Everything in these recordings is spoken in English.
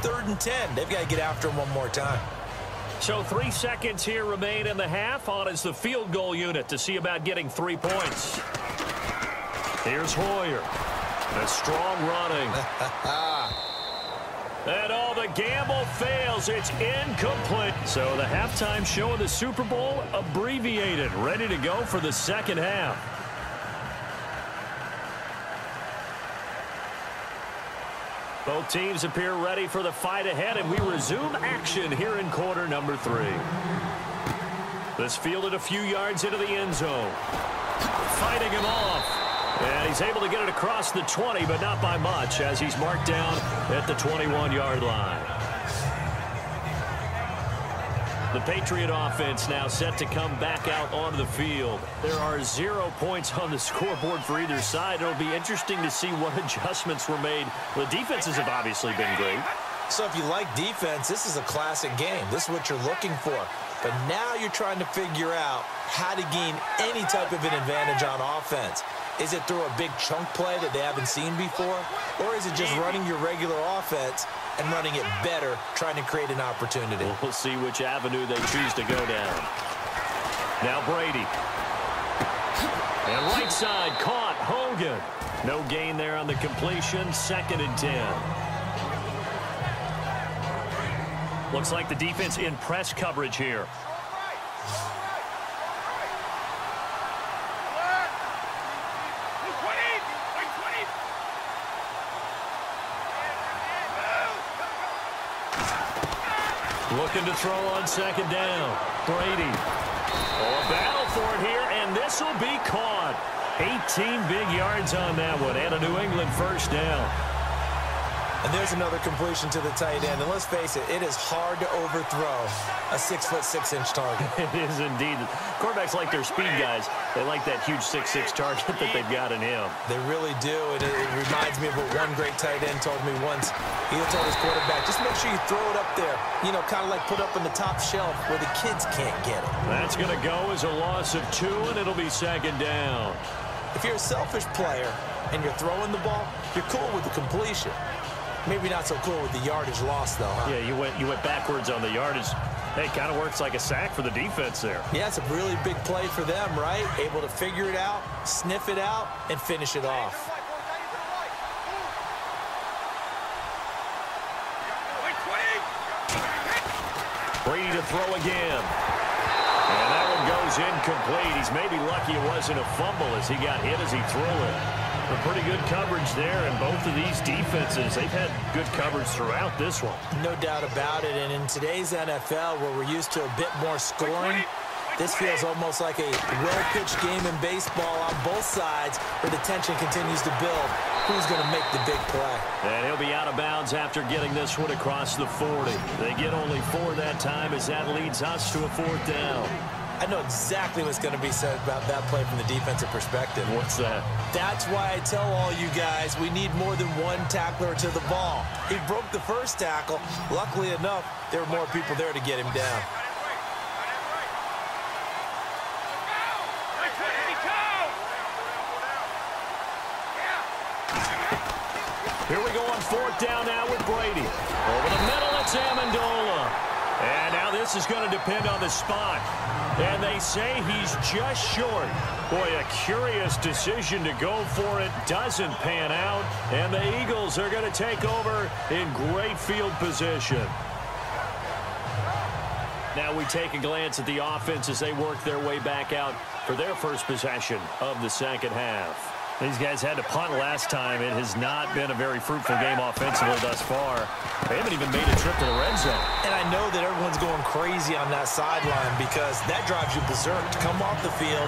3rd and 10. They've got to get after him one more time. So 3 seconds here remain in the half. On is the field goal unit to see about getting 3 points. Here's Hoyer. The strong running. And the gamble fails. It's incomplete. So the halftime show of the Super Bowl abbreviated. Ready to go for the second half. Both teams appear ready for the fight ahead, and we resume action here in quarter number 3. This fielded a few yards into the end zone. Fighting him off. And he's able to get it across the 20, but not by much, as he's marked down at the 21-yard line. The Patriot offense now set to come back out onto the field. There are 0 points on the scoreboard for either side. It'll be interesting to see what adjustments were made. The defenses have obviously been great. So if you like defense, this is a classic game. This is what you're looking for. But now you're trying to figure out how to gain any type of an advantage on offense. Is it through a big chunk play that they haven't seen before? Or is it just running your regular offense and running it better, trying to create an opportunity? We'll see which avenue they choose to go down. Now Brady. And right side, caught, Hogan. No gain there on the completion, 2nd and 10. Looks like the defense in press coverage here. Looking to throw on 2nd down. Brady. A battle for it here, and this will be caught. 18 big yards on that one, and a New England first down. And there's another completion to the tight end. And let's face it, it is hard to overthrow a 6'6" target. It is indeed. Quarterbacks like their speed guys. They like that huge 6'6" target that they've got in him. They really do. And it reminds me of what one great tight end told me once. He told his quarterback, just make sure you throw it up there. You know, kind of like put up on the top shelf where the kids can't get it. That's going to go as a loss of 2, and it'll be 2nd down. If you're a selfish player and you're throwing the ball, you're cool with the completion. Maybe not so cool with the yardage loss, though, huh? Yeah, you went backwards on the yardage. Hey, it kind of works like a sack for the defense there. Yeah, it's a really big play for them, right? Able to figure it out, sniff it out, and finish it off. Brady to throw again. And that one goes incomplete. He's maybe lucky it wasn't a fumble as he got hit as he threw it. But pretty good coverage there, and both of these defenses, they've had good coverage throughout this one. No doubt about it, and in today's NFL, where we're used to a bit more scoring, this feels almost like a well-pitched game in baseball on both sides where the tension continues to build. Who's going to make the big play? And he'll be out of bounds after getting this one across the 40. They get only 4 that time as that leads us to a 4th down. I know exactly what's going to be said about that play from the defensive perspective. What's that? That's why I tell all you guys we need more than one tackler to the ball. He broke the first tackle. Luckily enough, there were more people there to get him down. Here we go on 4th down now with Brady. Over the middle, it's Amendola. And now this is going to depend on the spot. And they say he's just short. Boy, a curious decision to go for it. Doesn't pan out. And the Eagles are going to take over in great field position. Now we take a glance at the offense as they work their way back out for their first possession of the second half. These guys had to punt last time. It has not been a very fruitful game offensively thus far. They haven't even made a trip to the red zone. And I know that everyone's going crazy on that sideline because that drives you berserk to come off the field,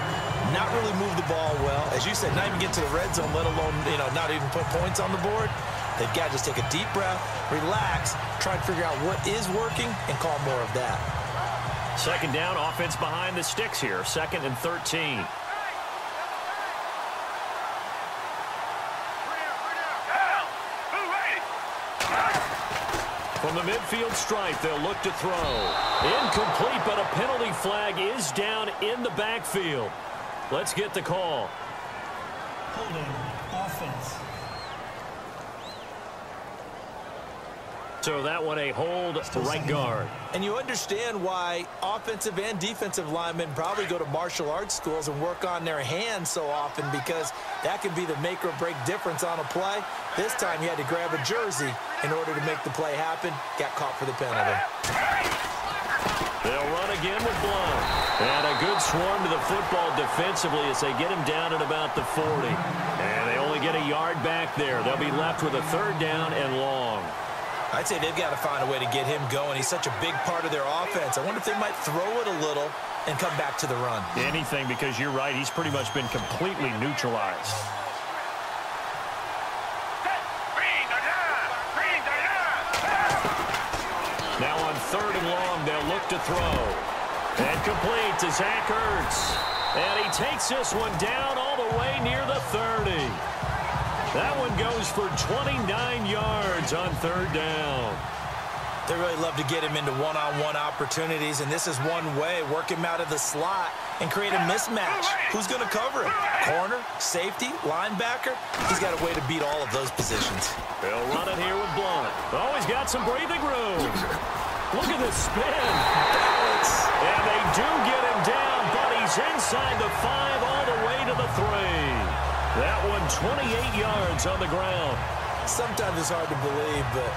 not really move the ball well. As you said, not even get to the red zone, let alone, not even put points on the board. They've got to just take a deep breath, relax, try to figure out what is working, and call more of that. 2nd down, offense behind the sticks here. 2nd and 13. From the midfield stripe, they'll look to throw. Incomplete, but a penalty flag is down in the backfield. Let's get the call. Holding offense. So that one a hold right guard. And you understand why offensive and defensive linemen probably go to martial arts schools and work on their hands so often, because that can be the make or break difference on a play. This time he had to grab a jersey in order to make the play happen. Got caught for the penalty. They'll run again with Blount. And a good swarm to the football defensively as they get him down at about the 40. And they only get a yard back there. They'll be left with a 3rd down and long. I'd say they've got to find a way to get him going. He's such a big part of their offense. I wonder if they might throw it a little and come back to the run. Anything, because you're right. He's pretty much been completely neutralized. Now on 3rd and long, they'll look to throw. And complete to Zach Ertz. And he takes this one down all the way near the 30. That one goes for 29 yards on 3rd down. They really love to get him into one-on-one opportunities, and this is one way. Work him out of the slot and create a mismatch. Who's going to cover him? Corner, safety, linebacker? He's got a way to beat all of those positions. They'll run it here with Blount. Oh, he's got some breathing room. Look at the spin. Balance. And they do get him down, but he's inside the 5 all the way to the 3. That one 28 yards on the ground. Sometimes it's hard to believe, but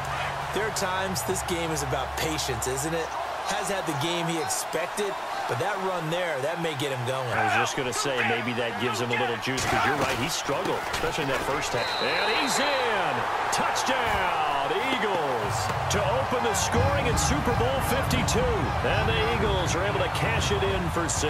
there are times this game is about patience, isn't it? Has had the game he expected, but that run there, that may get him going. I was just going to say, maybe that gives him a little juice, because you're right, he struggled, especially in that first half. And he's in! Touchdown, Eagles! To open the scoring in Super Bowl 52. And the Eagles are able to cash it in for 6.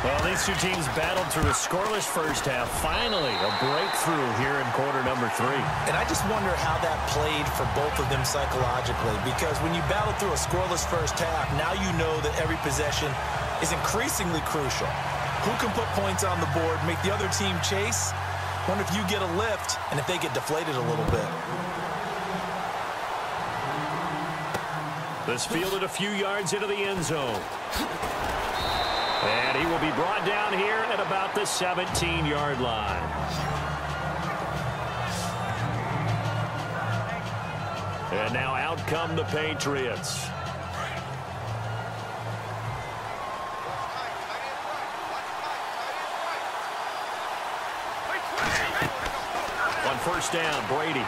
Well, these two teams battled through a scoreless first half. Finally, a breakthrough here in quarter number 3. And I just wonder how that played for both of them psychologically, because when you battle through a scoreless first half, now you know that every possession is increasingly crucial. Who can put points on the board, make the other team chase? Wonder if you get a lift and if they get deflated a little bit. This fielded a few yards into the end zone. And he will be brought down here at about the 17-yard line. And now out come the Patriots. On 1st down, Brady.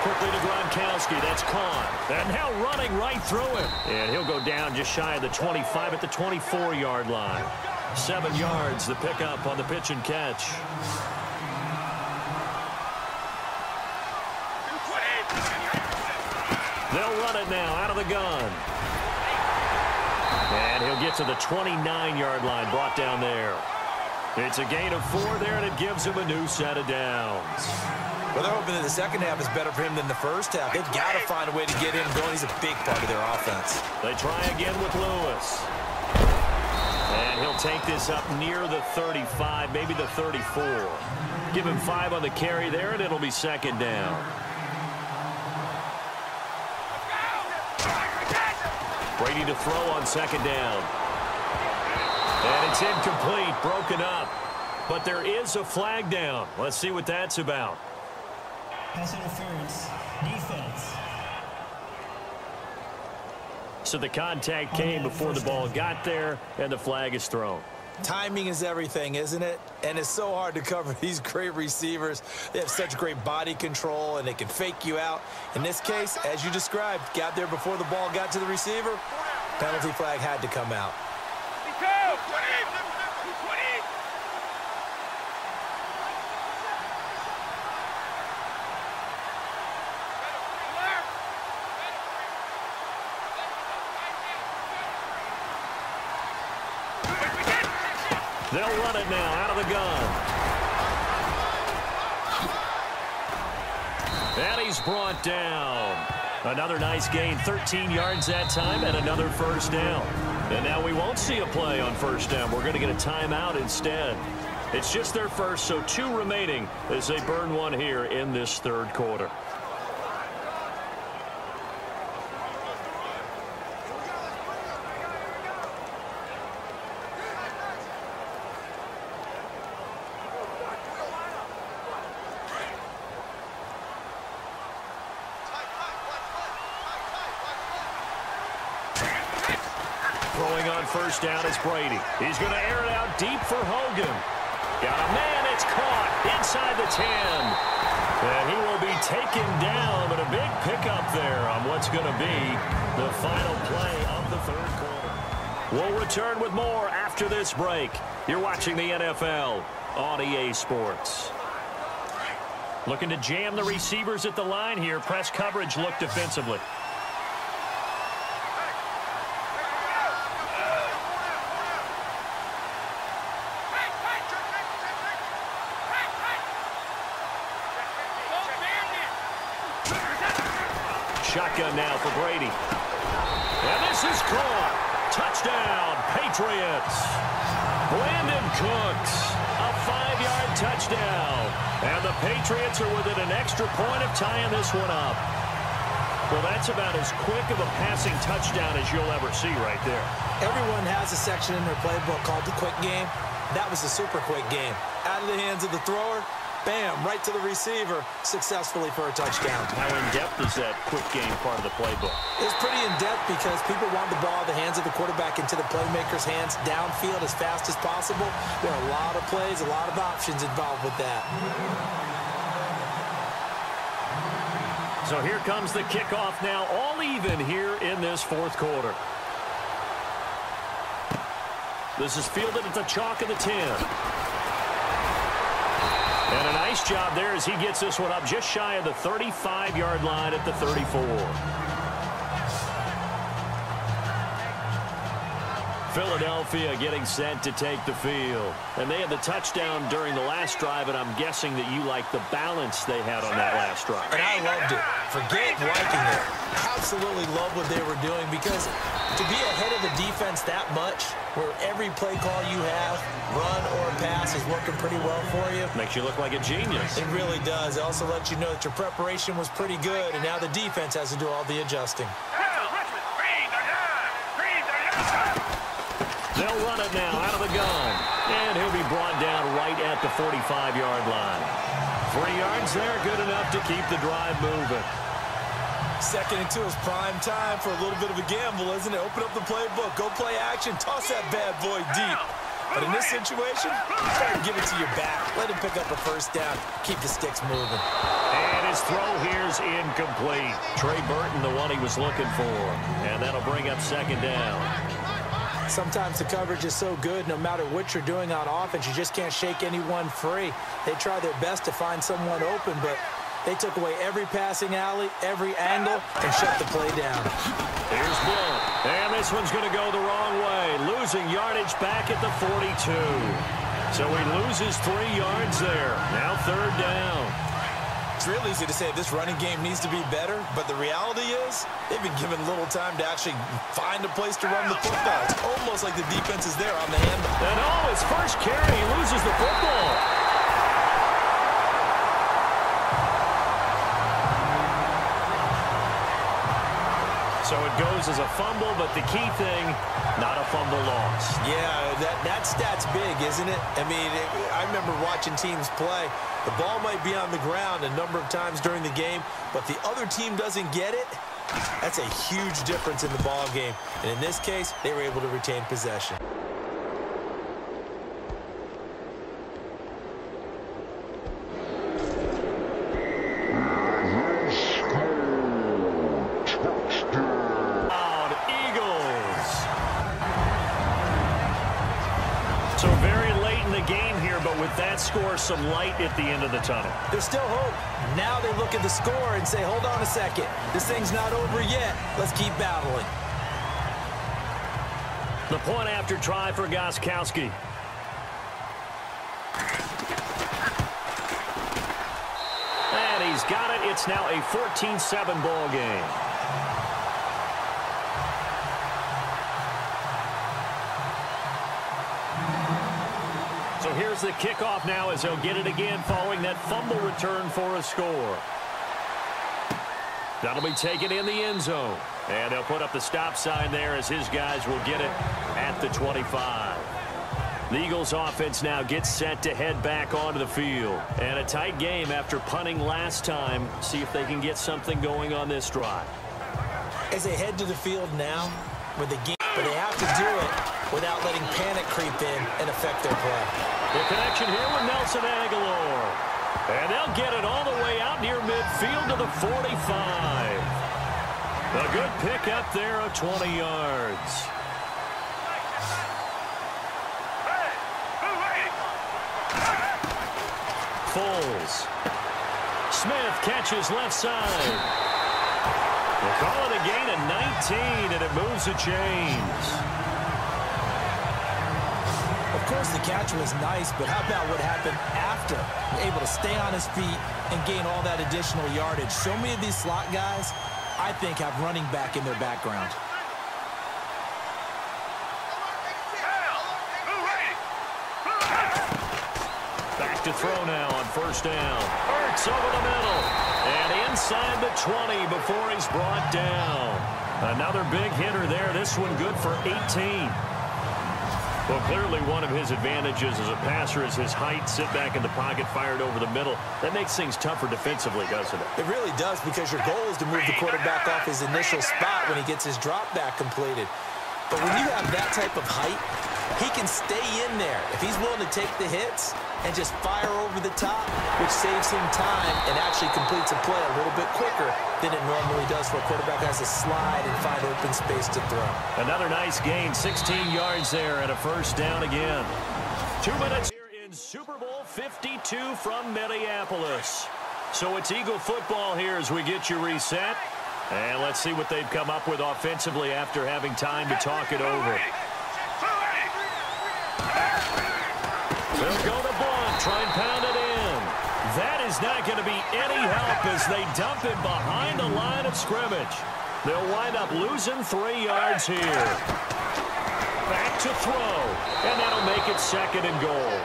Quickly to Gronkowski. That's caught. And now running right through him. And he'll go down just shy of the 25 at the 24-yard line. 7 yards, the pickup on the pitch and catch. They'll run it now out of the gun. And he'll get to the 29-yard line, brought down there. It's a gain of 4 there, and it gives him a new set of downs. Well, they're hoping that the second half is better for him than the first half. They've got to find a way to get him going. He's a big part of their offense. They try again with Lewis. And he'll take this up near the 35, maybe the 34. Give him 5 on the carry there, and it'll be 2nd down. Brady to throw on 2nd down. And it's incomplete, broken up. But there is a flag down. Let's see what that's about. Pass interference, defense. So the contact came before the ball got there, and the flag is thrown. Timing is everything, isn't it? And it's so hard to cover these great receivers. They have such great body control, and they can fake you out. In this case, as you described, got there before the ball got to the receiver. Penalty flag had to come out. They'll run it now out of the gun. And he's brought down. Another nice gain, 13 yards that time, and another 1st down. And now we won't see a play on 1st down. We're going to get a timeout instead. It's just their first, so 2 remaining as they burn one here in this 3rd quarter. Throwing on first down is Brady. He's going to air it out deep for Hogan. Got a man. It's caught inside the 10. And he will be taken down, but a big pickup there on what's going to be the final play of the third quarter. We'll return with more after this break. You're watching the NFL on EA Sports. Looking to jam the receivers at the line here. Press coverage look defensively. Shotgun now for Brady. And this is caught. Touchdown, Patriots. Brandon Cooks, a 5-yard touchdown. And the Patriots are within an extra point of tying this one up. Well, that's about as quick of a passing touchdown as you'll ever see right there. Everyone has a section in their playbook called the quick game. That was a super quick game. Out of the hands of the thrower, bam, right to the receiver, successfully for a touchdown. How in-depth is that quick game part of the playbook? It's pretty in-depth because people want the ball in the hands of the quarterback into the playmaker's hands downfield as fast as possible. There are a lot of plays, a lot of options involved with that. So here comes the kickoff now, all even here in this fourth quarter. This is fielded at the chalk of the 10. And a nice job there as he gets this one up just shy of the 35-yard line at the 34. Philadelphia getting set to take the field. And they had the touchdown during the last drive, and I'm guessing that you like the balance they had on that last drive. And I loved it. Forget liking it. Absolutely love what they were doing because to be ahead of the defense that much, where every play call you have, run or pass, is working pretty well for you. Makes you look like a genius. It really does. It also lets you know that your preparation was pretty good, and now the defense has to do all the adjusting. They'll run it now out of the gun. And he'll be brought down right at the 45-yard line. 3 yards there, good enough to keep the drive moving. 2nd and 2 is prime time for a little bit of a gamble, isn't it? Open up the playbook, go play action, toss that bad boy deep. But in this situation, give it to your back. Let him pick up a first down. Keep the sticks moving. And his throw here's incomplete. Trey Burton, the one he was looking for. And that'll bring up 2nd down. Sometimes the coverage is so good, no matter what you're doing on offense, you just can't shake anyone free. They try their best to find someone open, but they took away every passing alley, every angle, and shut the play down. Here's Blunt. And this one's going to go the wrong way. Losing yardage back at the 42. So he loses 3 yards there. Now 3rd down. It's real easy to say this running game needs to be better, but the reality is they've been given little time to actually find a place to run the football. It's almost like the defense is there on the handoff. And his first carry, he loses the football. So it goes as a fumble, but the key thing, not a fumble loss. Yeah, that stat's big, isn't it? I mean, I remember watching teams play. The ball might be on the ground a number of times during the game, but the other team doesn't get it. That's a huge difference in the ball game. And in this case, they were able to retain possession. So very late in the game here, but with that score, some light at the end of the tunnel. There's still hope. Now they look at the score and say, hold on a second. This thing's not over yet. Let's keep battling. The point after try for Gostkowski. And he's got it. It's now a 14-7 ball game. So here's the kickoff now as they'll get it again following that fumble return for a score. That'll be taken in the end zone. And they'll put up the stop sign there as his guys will get it at the 25. The Eagles offense now gets set to head back onto the field. And a tight game after punting last time. See if they can get something going on this drive. As they head to the field now, with the game but they have to do it without letting panic creep in and affect their play. The connection here with Nelson Aguilar. And they'll get it all the way out near midfield to the 45. A good pick up there of 20 yards. Foles. Smith catches left side. We'll call it a gain of 19, and it moves the chains. Of course, the catch was nice, but how about what happened after? Able to stay on his feet and gain all that additional yardage. So many of these slot guys, I think, have running back in their background. Back to throw now on first down. Hurts over the middle. And inside the 20 before he's brought down. Another big hitter there. This one good for 18. Well, clearly one of his advantages as a passer is his height. Sit back in the pocket, fired over the middle. That makes things tougher defensively, doesn't it? It really does, because your goal is to move the quarterback off his initial spot when he gets his drop back completed. But when you have that type of height, he can stay in there if he's willing to take the hits and just fire over the top, which saves him time and actually completes a play a little bit quicker than it normally does for a quarterback who has to slide and find open space to throw. Another nice gain, 16 yards there and a first down again. 2 minutes here in Super Bowl 52 from Minneapolis. So it's Eagle football here as we get you reset. And let's see what they've come up with offensively after having time to talk it over. They'll go to Blunt, try and pound it in. That is not going to be any help as they dump him behind the line of scrimmage. They'll wind up losing 3 yards here. Back to throw, and that'll make it second and goal.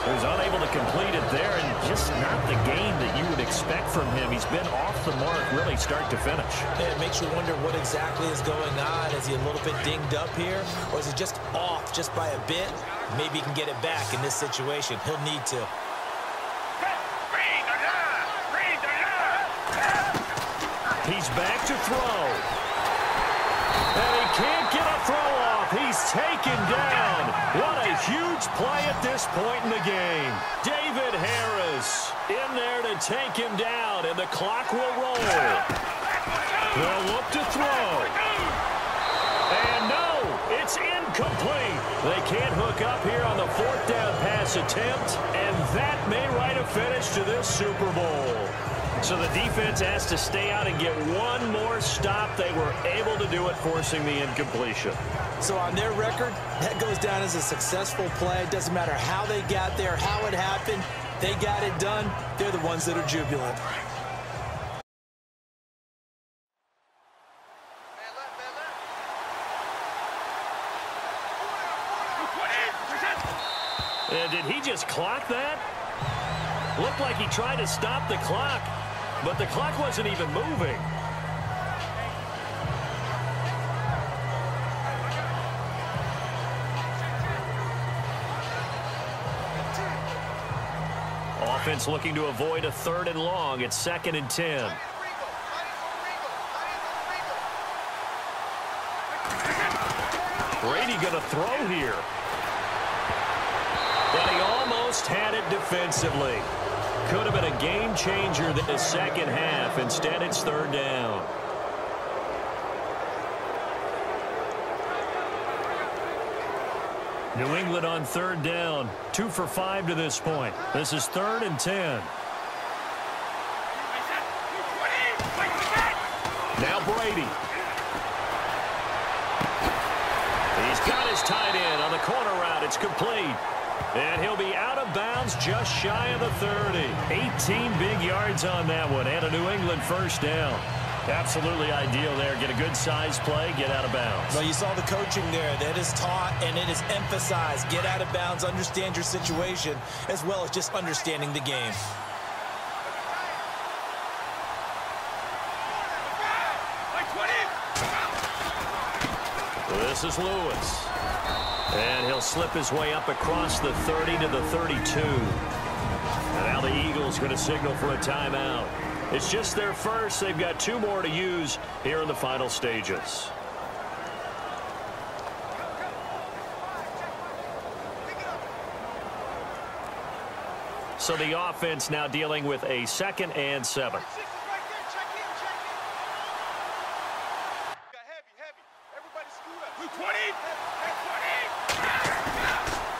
He was unable to complete it there, and just not the game that you would expect from him. He's been off the mark really start to finish. Yeah, it makes you wonder what exactly is going on. Is he a little bit dinged up here, or is he just off just by a bit? Maybe he can get it back in this situation. He'll need to. He's back to throw. And he can't get a throw off. He's taken down. What a huge play at this point in the game. David Harris in there to take him down, and the clock will roll. They'll look to throw. And no, it's incomplete. They can't hook up here on the 4th down pass attempt, and that may write a finish to this Super Bowl. So the defense has to stay out and get one more stop. They were able to do it, forcing the incompletion. So on their record, that goes down as a successful play. It doesn't matter how they got there, how it happened. They got it done. They're the ones that are jubilant. Did he just clock that? Looked like he tried to stop the clock, but the clock wasn't even moving. Offense looking to avoid a 3rd and long. It's 2nd and 10. Brady going to throw here. And he almost had it defensively. Could have been a game changer in the second half. Instead, it's 3rd down. New England on 3rd down. 2 for 5 to this point. This is 3rd and 10. Now Brady. He's got his tight end on the corner route. It's complete. And he'll be out of bounds just shy of the 30. 18 big yards on that one, and a New England first down. Absolutely ideal there. Get a good size play, get out of bounds. Well, you saw the coaching there. That is taught and it is emphasized. Get out of bounds, understand your situation, as well as just understanding the game. This is Lewis. And he'll slip his way up across the 30 to the 32. And now the Eagles going to signal for a timeout. It's just their first. They've got 2 more to use here in the final stages. So the offense now dealing with a 2nd and 7.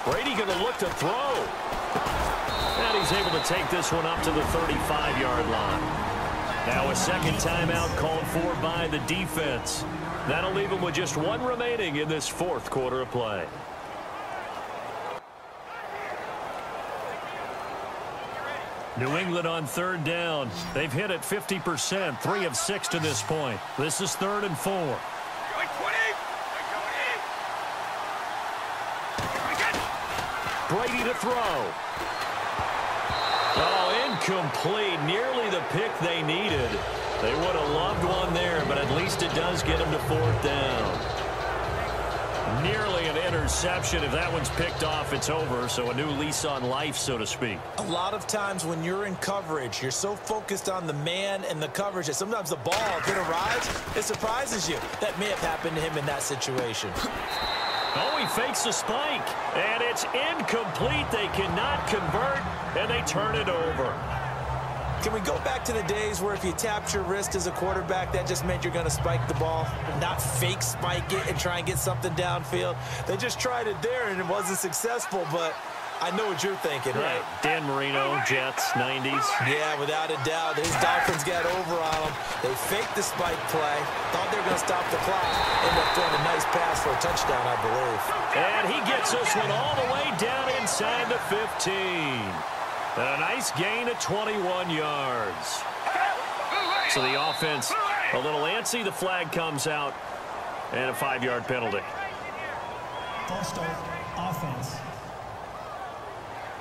Brady going to look to throw. And he's able to take this one up to the 35-yard line. Now a second timeout called for by the defense. That'll leave him with just one remaining in this 4th quarter of play. New England on 3rd down. They've hit it 50%, 3 of 6 to this point. This is 3rd and 4. Brady to throw. Oh, incomplete. Nearly the pick they needed. They would have loved one there, but at least it does get them to 4th down. Nearly an interception. If that one's picked off, it's over. So a new lease on life, so to speak. A lot of times when you're in coverage, you're so focused on the man and the coverage that sometimes the ball, if it arrives, it surprises you. That may have happened to him in that situation. Oh, he fakes a spike, and it's incomplete. They cannot convert, and they turn it over. Can we go back to the days where if you tapped your wrist as a quarterback, that just meant you're going to spike the ball, not fake spike it and try and get something downfield? They just tried it there, and it wasn't successful, but I know what you're thinking, right? Dan Marino, Jets, 90s. Yeah, without a doubt. His Dolphins got over on him. They faked the spike play, thought they were going to stop the clock, ended up throwing a nice pass for a touchdown, I believe. And he gets this one all the way down inside the 15. A nice gain of 21 yards. So the offense a little antsy. The flag comes out, and a 5-yard penalty. False start, offense.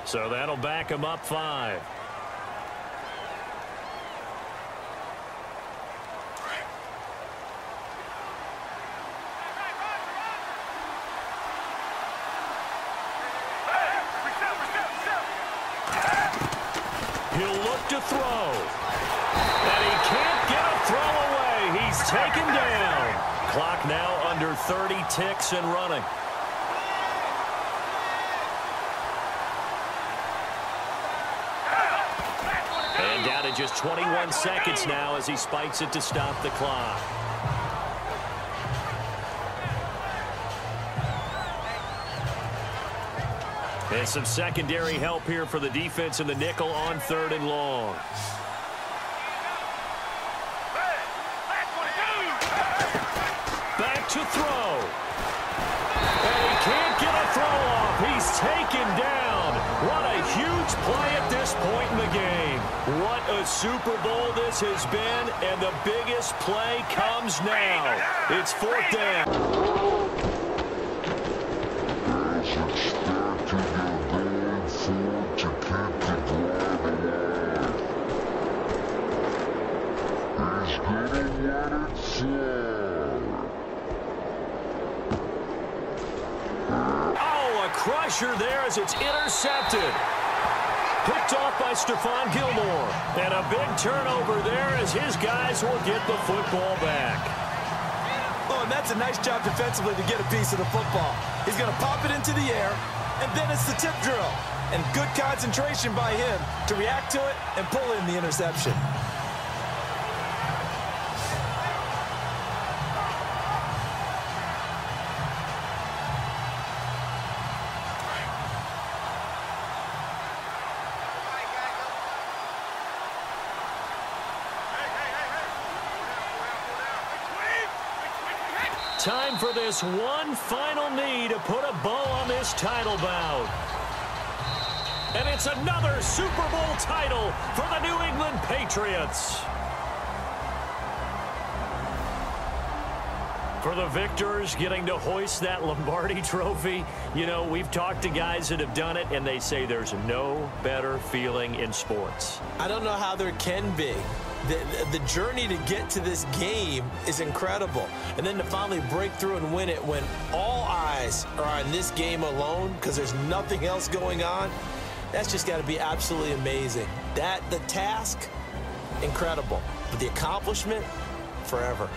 So that'll back him up 5. He'll look to throw. And he can't get a throw away. He's taken down. Clock now under 30 ticks and running. And down to just 21 seconds now as he spikes it to stop the clock. And some secondary help here for the defense in the nickel on 3rd and long. Back to throw. And he can't get a throw off. He's taken down. What a huge play at this point in the game. What a Super Bowl this has been, and the biggest play comes now. It's 4th down. Oh, a crusher there as it's intercepted. Picked off by Stephon Gilmore. And a big turnover there as his guys will get the football back. Oh, and that's a nice job defensively to get a piece of the football. He's going to pop it into the air, and then it's the tip drill. And good concentration by him to react to it and pull in the interception. Time for this one final knee to put a bow on this title bout. And it's another Super Bowl title for the New England Patriots. For the victors getting to hoist that Lombardi trophy, you know, we've talked to guys that have done it, and they say there's no better feeling in sports. I don't know how there can be. The journey to get to this game is incredible. And then to finally break through and win it when all eyes are on this game alone because there's nothing else going on, that's just got to be absolutely amazing. The task, incredible. But the accomplishment, forever.